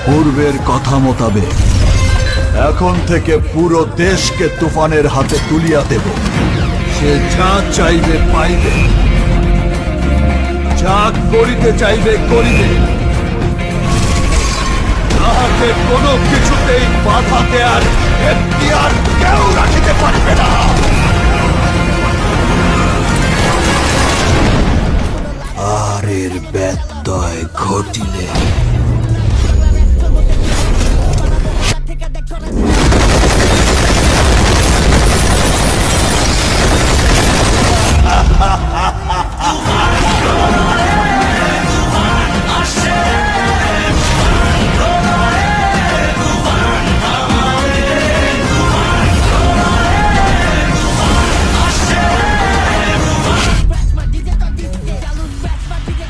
পূর্বের কথা মোতাবেক এখন থেকে পুরো দেশকে তুফানের হাতে তুলিয়া দেব। সে যা চাইবে পাইবে, যা করিতে চাইবে করিবে, তাহাকে কোনো কিছুতেই বাধা দেয়ার এখতিয়ার কেউ রাখিতে পারবে না। আর এর ব্যত্যয় ঘটিলে